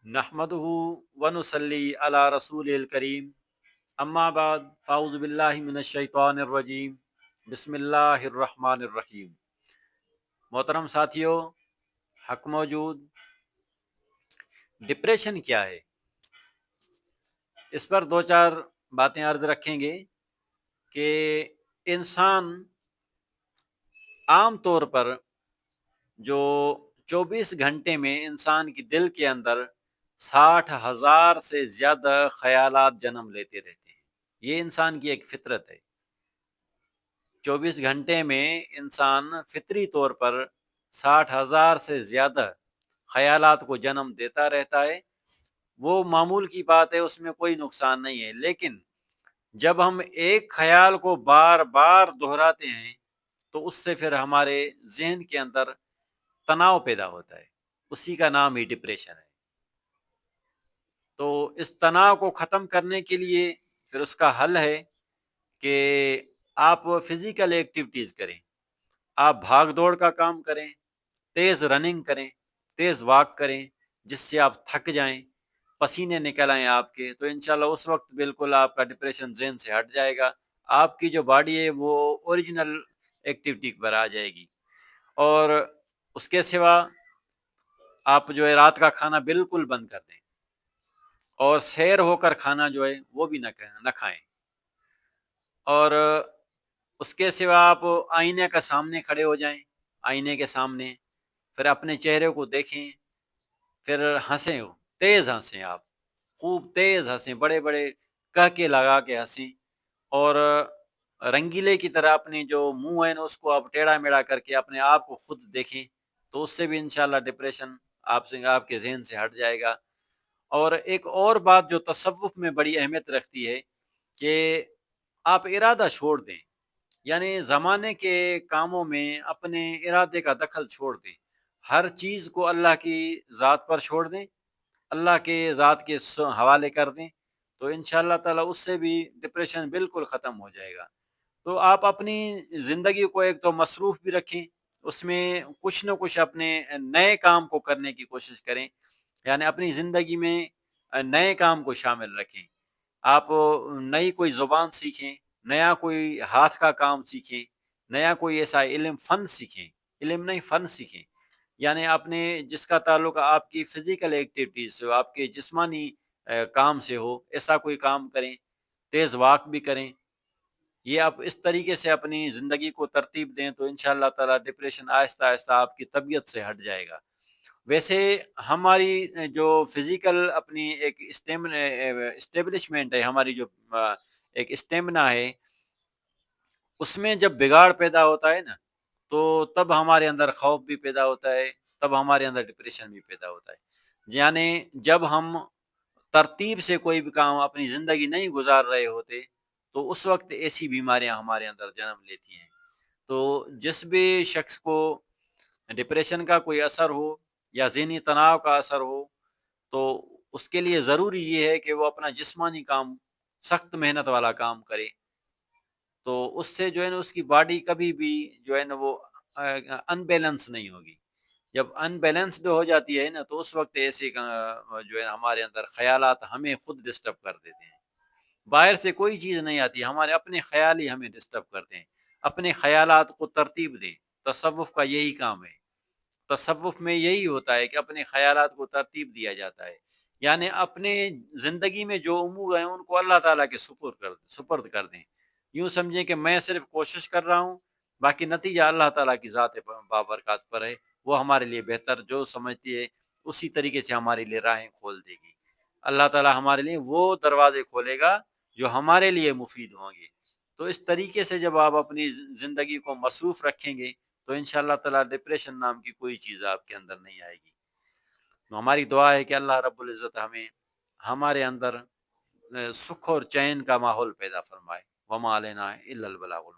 नहमदुहु व नुसल्ली अला रसूलिल करीम अम्मा बाद फ़ाउज़ु बिल्लाहि मिनश शैतानिर रजीम बिस्मिल्लाहिर रहमानिर रहीम। मोहतरम साथियों, हक मौजूद, डिप्रेशन क्या है, इस पर दो चार बातें अर्ज रखेंगे कि इंसान आम तौर पर जो 24 घंटे में इंसान की दिल के अंदर 60,000 से ज़्यादा ख़यालात जन्म लेते रहते हैं। ये इंसान की एक फितरत है। 24 घंटे में इंसान फितरी तौर पर 60,000 से ज़्यादा ख़यालात को जन्म देता रहता है। वो मामूल की बात है, उसमें कोई नुकसान नहीं है। लेकिन जब हम एक ख़याल को बार बार दोहराते हैं तो उससे फिर हमारे ज़हन के अंदर तनाव पैदा होता है। उसी का नाम ही डिप्रेशन है। तो इस तनाव को ख़त्म करने के लिए फिर उसका हल है कि आप फिज़िकल एक्टिविटीज़ करें। आप भाग दौड़ का काम करें, तेज़ रनिंग करें, तेज़ वॉक करें, जिससे आप थक जाएं, पसीने निकल आएँ आपके, तो इंशाल्लाह उस वक्त बिल्कुल आपका डिप्रेशन ज़हन से हट जाएगा। आपकी जो बॉडी है वो ओरिजिनल एक्टिविटी पर आ जाएगी। और उसके सिवा आप जो है रात का खाना बिल्कुल बंद कर दें और सैर होकर खाना जो है वो भी न खाएं। और उसके सिवा आप आईने के सामने खड़े हो जाएं, आईने के सामने फिर अपने चेहरे को देखें, फिर हंसें, तेज़ हंसें, आप खूब तेज़ हंसें, बड़े बड़े कहके लगा के हंसें। और रंगीले की तरह अपनी जो मुंह है ना उसको आप टेढ़ा मेढ़ा करके अपने आप को खुद देखें, तो उससे भी इंशाल्लाह डिप्रेशन आपसे आपके जहन से हट जाएगा। और एक और बात जो तसव्वुफ में बड़ी अहमियत रखती है कि आप इरादा छोड़ दें, यानी ज़माने के कामों में अपने इरादे का दखल छोड़ दें। हर चीज़ को अल्लाह की ज़ात पर छोड़ दें, अल्लाह के ज़ात के हवाले कर दें, तो इंशाअल्लाह ताला उससे भी डिप्रेशन बिल्कुल ख़त्म हो जाएगा। तो आप अपनी ज़िंदगी को एक तो मसरूफ़ भी रखें, उसमें कुछ न कुछ अपने नए काम को करने की कोशिश करें, यानी अपनी ज़िंदगी में नए काम को शामिल रखें। आप नई कोई ज़ुबान सीखें, नया कोई हाथ का काम सीखें, नया कोई ऐसा इल्म फ़न सीखें, इल्म नहीं फ़न सीखें। यानी आपने जिसका ताल्लुक आपकी फ़िज़िकल एक्टिविटीज़ से हो, आपके जिस्मानी काम से हो, ऐसा कोई काम करें, तेज़ वॉक भी करें। ये आप इस तरीके से अपनी ज़िंदगी को तरतीब दें तो इंशाअल्लाह ताला डिप्रेशन आहिस्ता-आहिस्ता आपकी तबीयत से हट जाएगा। वैसे हमारी जो फ़िज़िकल अपनी एक एस्टेब्लिशमेंट है, हमारी जो एक स्टेमिना है, उसमें जब बिगाड़ पैदा होता है ना, तो तब हमारे अंदर खौफ भी पैदा होता है, तब हमारे अंदर डिप्रेशन भी पैदा होता है। यानी जब हम तरतीब से कोई भी काम अपनी ज़िंदगी नहीं गुज़ार रहे होते, तो उस वक़्त ऐसी बीमारियाँ हमारे अंदर जन्म लेती हैं। तो जिस भी शख्स को डिप्रेशन का कोई असर हो या ज़हनी तनाव का असर हो, तो उसके लिए ज़रूरी ये है कि वो अपना जिस्मानी काम, सख्त मेहनत वाला काम करे। तो उससे जो है ना उसकी बॉडी कभी भी जो है ना वो अनबैलेंस नहीं होगी। जब अनबैलेंस्ड हो जाती है ना तो उस वक़्त ऐसे जो है हमारे अंदर ख़यालात हमें खुद डिस्टर्ब कर देते हैं। बाहर से कोई चीज़ नहीं आती, हमारे अपने ख़याल ही हमें डिस्टर्ब करते हैं। अपने ख़यालात को तरतीब दें, तसव्वुफ़ का यही काम है। तसव्वुफ़ में यही होता है कि अपने ख़यालात को तरतीब दिया जाता है। यानी अपने ज़िंदगी में जो उमूर हैं उनको अल्लाह ताला के सुपुर्द कर दें। यूँ समझें कि मैं सिर्फ़ कोशिश कर रहा हूँ, बाकी नतीजा अल्लाह ताला की ज़ात बाबरकत पर है। वो हमारे लिए बेहतर जो समझती है, उसी तरीके से हमारे लिए राहें खोल देगी। अल्लाह ताला हमारे लिए वो दरवाज़े खोलेगा जो हमारे लिए मुफ़ीद होंगे। तो इस तरीके से जब आप अपनी ज़िंदगी को मसरूफ़ रखेंगे तो इंशाअल्लाह ताला डिप्रेशन नाम की कोई चीज़ आपके अंदर नहीं आएगी। तो हमारी दुआ है कि अल्लाह रब्बुल इज़्ज़त हमें हमारे अंदर सुख और चैन का माहौल पैदा फ़रमाए। वमा अलैना इल्लल बलागुल